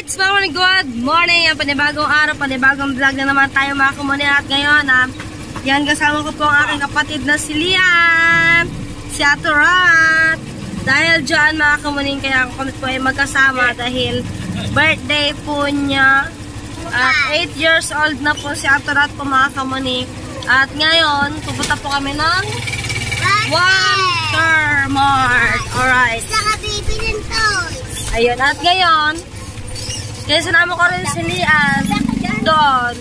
Good morning! Ang panibagong araw, panibagong vlog na naman tayo mga kumuni. At ngayon, yan kasama ko po ang aking kapatid na si Liam, si Aturat. Dahil dyan mga kumuni, kaya kami po ay magkasama dahil birthday po niya. At 8 years old na po si Aturat po mga kumuni. At ngayon, pupunta po kami ng Walmart. Alright. Saka bibili ng toys. Ayun, at ngayon, kaya sinama ko rin si Lian doon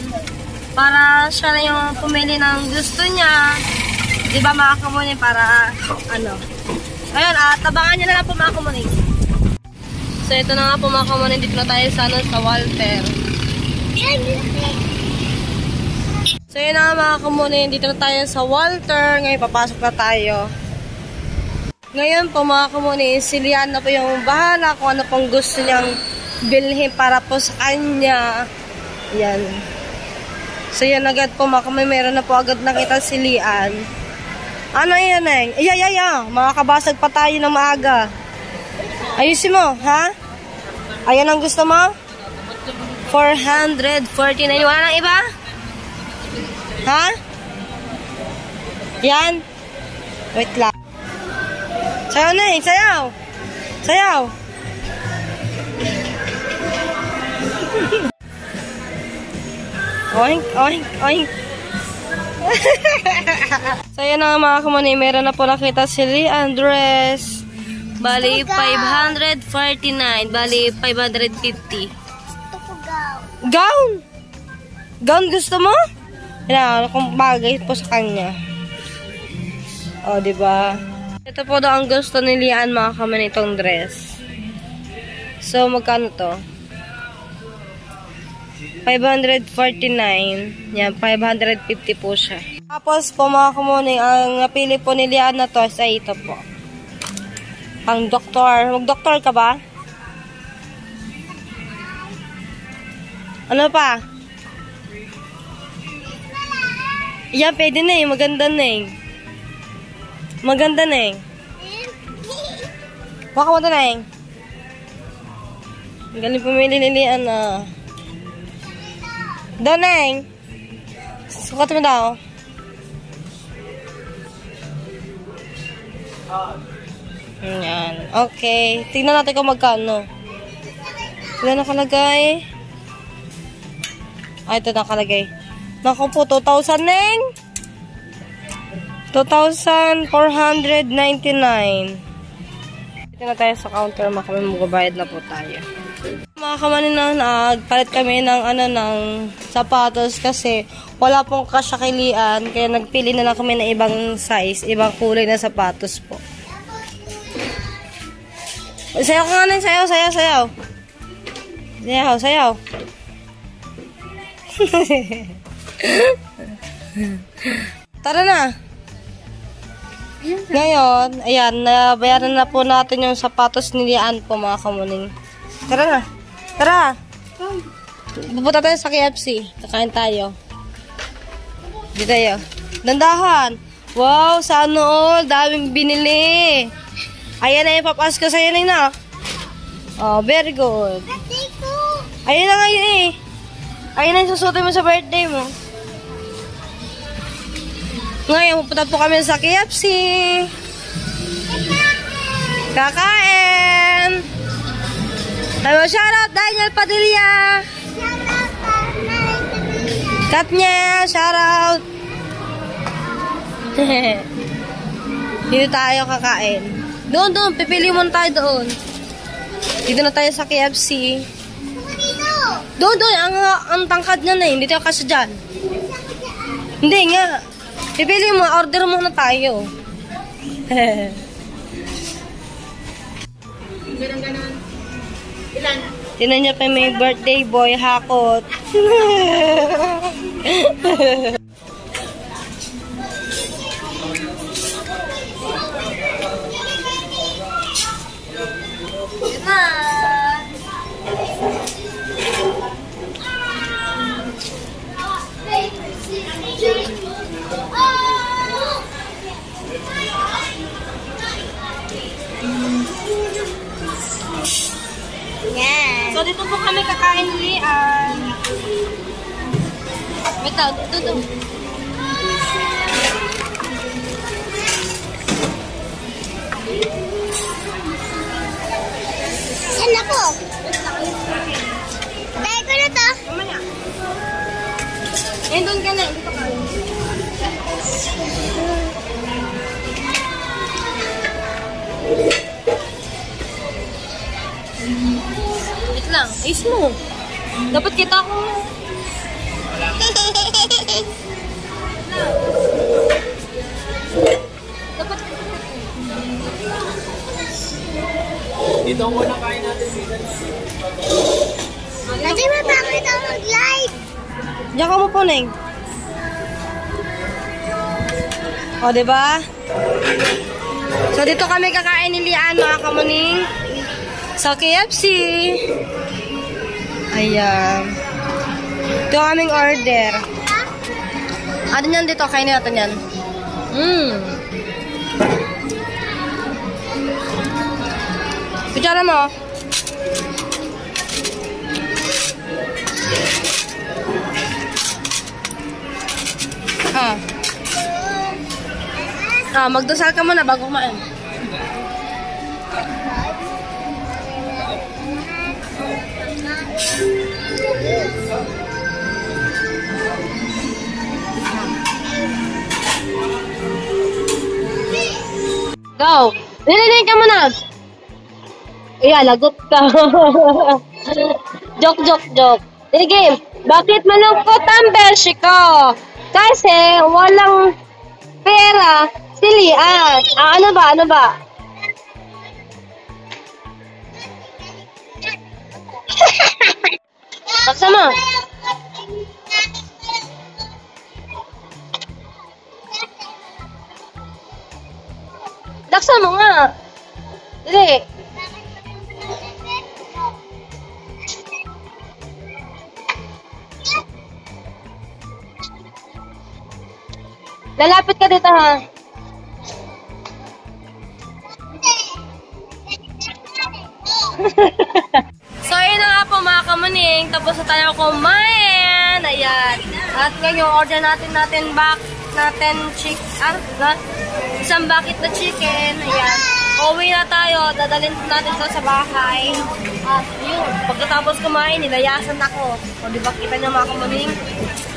para siya na yung pumili ng gusto niya. Diba mga kamuni, para ano. Ayun, tabangan niya na lang po mga kamuni. So ito na nga po mga kamuni, dito na tayo sa Walter. So yun na nga mga kamuni, dito na tayo sa Walter. Ngayon papasok na tayo. Ngayon po mga kamuni, si Lian na po yung bahala kung ano pong gusto niyang bilhin para po sa kanya. Yan. So yan agad po mga kamuni, meron na po agad nakita si Lian. Ano yan eh? Makakabasag pa tayo ng maaga. Ayusin mo, ha? Ayan ang gusto mo? 449. Wala nang iba? Ha? Yan? Wait lang. Sayaw na eh, sayaw! Sayaw! Oink, oink, oink! So yan na mga kumani, meron na po nakita si Lian dress. Bali 549, bali 550. Gusto ko gown. Gown? Gown gusto mo? Yan, kung bagay po sa kanya. O, diba? Ito po daw ang gusto ni Lian mga kamani, itong dress. So, magkano to? 549. Yan, 550 po siya. Tapos po mga kamani, ang napili po ni Lian na to sa ito po. Pang doktor. Mag-doktor ka ba? Ano pa? Yan, pwede na eh. Maganda na eh. Maganda na eh. Baka mo na eh. Galing pumili ni Lian na. Doon na eh. Sukat mo daw. Yan. Okay. Tingnan natin kung magkano. Ilan nakalagay? Ito nakalagay. Naku po, 2,000 neng. 2,499. Dito na tayo sa counter, magbabayad na po tayo. Mga kamani na nagpalit kami ng ng sapatos kasi wala pong kasyakilian, kaya nagpili na lang kami ng ibang size, ibang kulay na sapatos po. Sayaw ka nga nang, sayaw, sayaw, sayaw. Sayaw, sayaw. Tara na. Ngayon, ayan, nabayaran na po natin yung sapatos ni Lian po mga kamuning. Tara na. Tara. Pupunta tayo sa KFC. Kakain tayo. Dito tayo. Dandahan. Wow, sana all. Daming binili. Ayan na yung papas ko sa'yo na. Oh, very good. Ayan na ngayon eh. Ayan na yung susutin mo sa birthday mo. Ngayon, pupunta po kami sa KFC. Kakain. Hello, shoutout Daniel Padilla. Kat niya, shoutout. Dito tayo kakain. Doon, pipili mo tayo doon. Dito na tayo sa KFC. Doon, ang tangkad niya na eh. Hindi tayo kasi dyan. Hindi nga. Pipili mo, order muna tayo. Tinan niya pa may birthday boy, hakot. Yan. So, dito po kami kakain ni Lian. Wait lang, ito. Saan na po? Tayo ko na to. Mamaya. Doon ka na. Dito ka. Wait lang. Ayos mo. Dapat kita ko. Dapat Dito ang unang kain natin. Dati mapakit ako mag-live. diyan ka mo po, Neng. O, diba? So, dito kami kakain ni Lian, mga kamuning. Sa KFC. Ayan. Ito ang aming order. Ano yan dito? Kainin natin yan. Kutsara mo. Magdasal ka muna bago kumain. Go! Nililin ka muna! Iya, lagot ka. Joke. Sige, bakit malungkot ang beshi ko? Kasi walang pera si Lian. Ano ba? Laksa mo. Laksa mo nga. Dili. Lalapit ka dito, ha? So, yun na nga po mga kamuning. Tapos na tayo kumain. Ayan. At ngayon, order natin isang bucket na chicken. Ayan. Uwi na tayo. Dadalhin natin ito sa bahay. At yun, pagkatapos kumain, nilayasan ako. O, diba kita niyo mga kamuning?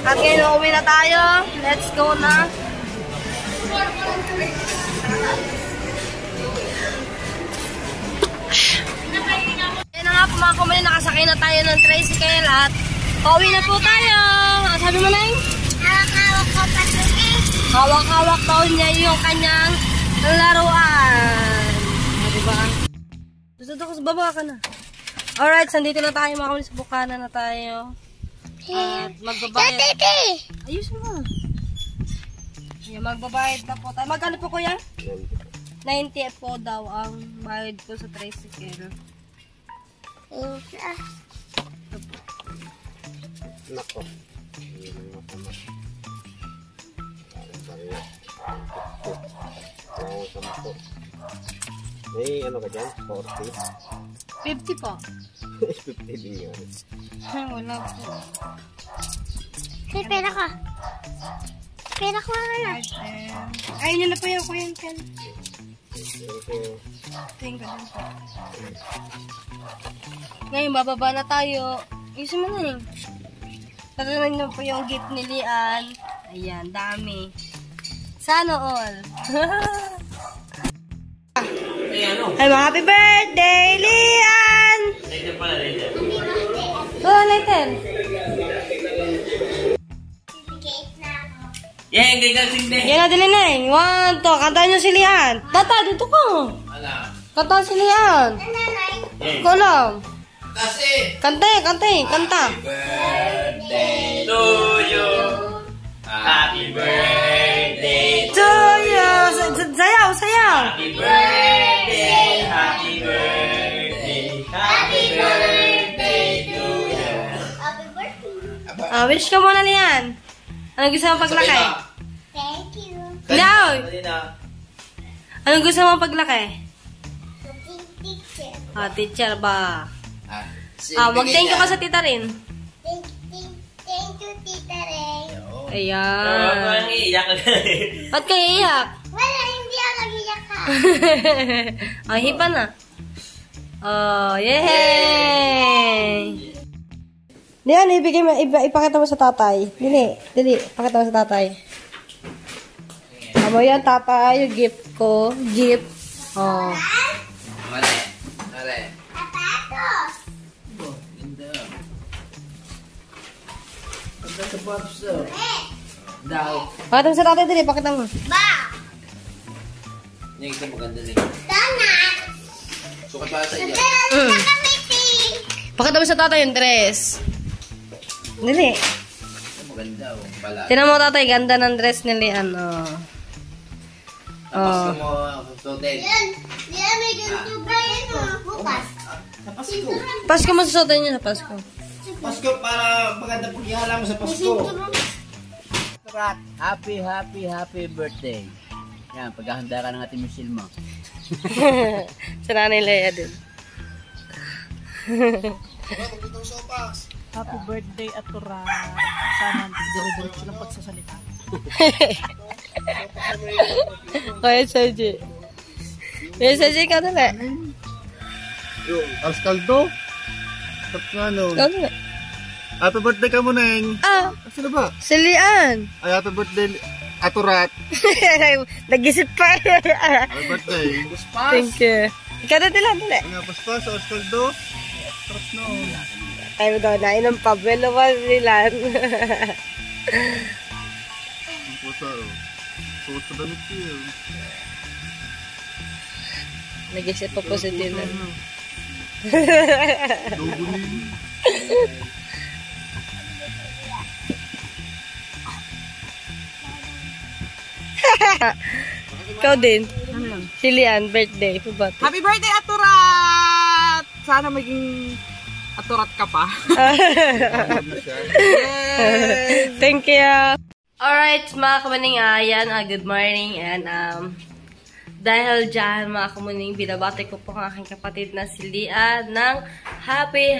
At ngayon, uwi na tayo. Let's go na. Yan na nga po mga kumain, nakasakay na tayo ng tricycle at pauwi na po tayo. Sabi mo, Neng? Hawak-hawak ko patuloy. Hawak-hawak daw niya yung kanyang laruan. Diba? Gusto ko sa baba ka na. Alright, sandito na tayo mga kumain, sa bukana na tayo. At magbabayad. Ayusin mo. Ayan, magbabayad na po tayo. Magkano po kuya? 90 po daw ang bayad ko sa tricycle. Nako. May ano ka dyan? 40? 50 po. 50 din yan. Wala po. Hey, pera ka. Pera ko na. Ayun yun na po yung kuya Ken. Tingnan ka din po. Ngayon, bababa na tayo. Isin mo na eh. Tatanan nyo po yung gift ni Lian. Ayan, dami. Sana all. Ay, happy birthday, Lian! Later pala, later. Later. Yan, gagasing din. Yan na din, Neng. 1, 2. Kantahan nyo si Lian. Tata, dito ka. Alam. Kanta si Lian. Ikaw lang. Kasi. Kanta. Birthday to you. Happy birthday To you. Sayaw. Happy birthday. Happy birthday. Happy birthday to you. Happy birthday. Wish ka muna, Lian. Anong gusto mo paglaki? Thank you. No! Anong gusto mo paglaki? Teacher. Teacher ba? Mag-thank you ka sa tita rin. Thank you, Tita Ray. Ayan. Parang iiyak ka. Ba't kayo iyak? Wala, hindi ako nag-iyak ka. Ay, hipa na. Oh, yay! Diyan, ipakita mo sa tatay. Dili, ipakita mo sa tatay. Amo yan, tatay, yung gift ko. Gift. Oh. Mali. Sapatos. Ganda. Ganda sa pops daw. Daw. Pakita mo sa tatay, dili, pakita mo. Ba. Yung isa maganda din. Donut. Sukat para sa iyo. Nakamiting. Pakita mo sa tatay yung dress. Dili. Maganda oh. Pala. Tinan mo tatay, ganda ng dress ni Lian. Oh. Tapos ka mo susutin. Yan, may ganito ba yan bukas? Sa Pasko. Pasko mo susutin niyo sa Pasko. Pasko para maganda paghihala mo sa Pasko. Rat, happy birthday. Yan, paghahanda ka ng ating Michelle mo. Sa nanay Lea din. Happy birthday at Tura. Sana dire-diretso ng pagsasalita. Kaya Sergi. Kaya Sergi ka dali. Askaldo? Tap nga no. Ikaw dali. Happy birthday ka mo, Neng. Sino ba? Si Lian. Ay, happy birthday, Aturat. Nag-isip pa. Happy birthday. Thank you. Ikaw na dali. Nga, paspas, Askaldo. Sarap no. Tayo daw na inang pabelo ba si Lian. Ang pusa, oh. Pusa damit yun. Nag-isip pa po si Dylan. Logo niyo. Ikaw din. Si Lian, birthday. Pabati. Happy birthday at Turat! Sana maging aturat ka pa. Thank you. Alright, mga kamaning, ayan, good morning. And dahil dyan, mga kamaning, binabati ko po ang aking kapatid na si Lian ng happy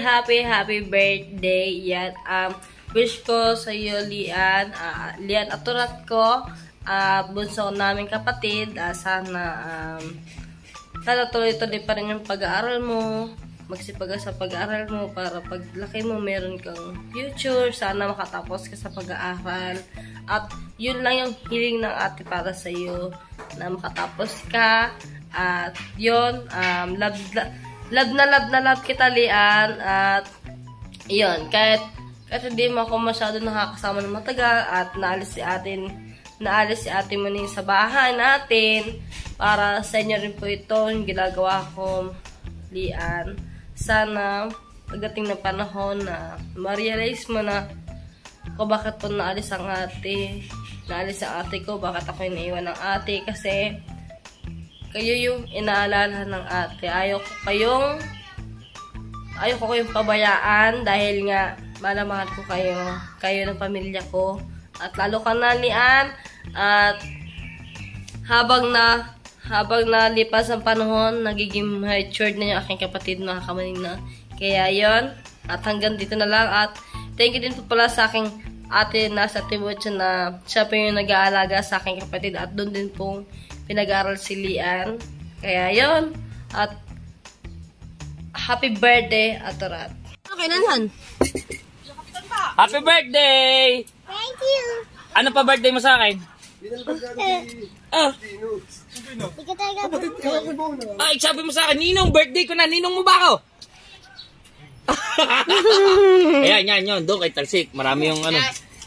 birthday. Yan, wish ko sa iyo, Lian, Lian aturat ko, bunso naming kapatid, sana tuloy-tuloy pa rin yung pag-aaral mo, magsipag sa pag-aaral mo para paglaki mo meron kang future, sana makatapos ka sa pag-aaral. At yun lang yung hiling ng ate para sa iyo, na makatapos ka. At yun, love kita, Lian. At yun, kahit hindi mo ako masyado nakakasama ng matagal at naalis si ate mo sa bahay natin, para sa inyo rin po ito yung ginagawa ko, Lian. Sana pagdating ng panahon na ma-realize mo na kung bakit po naalis ang ate ko, bakit ako iniiwan ng ate, kasi kayo yung inaalala ng ate. Ayaw ko kayong pabayaan, dahil nga mahal ko kayo ng pamilya ko, at lalo ka na, Lian. At habang nalipas ang panahon, nagiging matured na yung aking kapatid, mga kamaning na. Kaya yon, at hanggang dito na lang. At thank you din po pala sa aking ate na sa Timucho, na siya po yung nag-aalaga sa aking kapatid, at doon din pong pinag-aaral si Lian. Kaya yon, at happy birthday, Aturat. Okay na yan. Happy birthday! Thank you. Ano pa birthday mo sa akin? Hindi ka talaga. Ay, sabi mo sa akin, Ninong, birthday ko na. Ninong mo ba ako? Ayan, yun. Doon kay Talsik. Marami yung ano.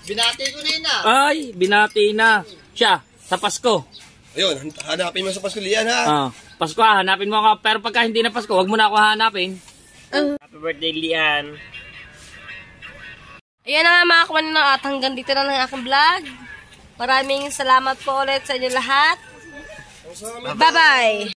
Binati ko na yun Ay, binati na. Siya, sa Pasko. Ayun, hanapin mo sa Pasko, Lian, ha? Pasko hanapin mo ako. Pero pagka hindi na Pasko, wag mo na ako hanapin. Happy birthday, Lian. Ayan na nga, mga kamanino, at hanggang dito na ng aking vlog. Maraming salamat po ulit sa inyo lahat. Bye-bye!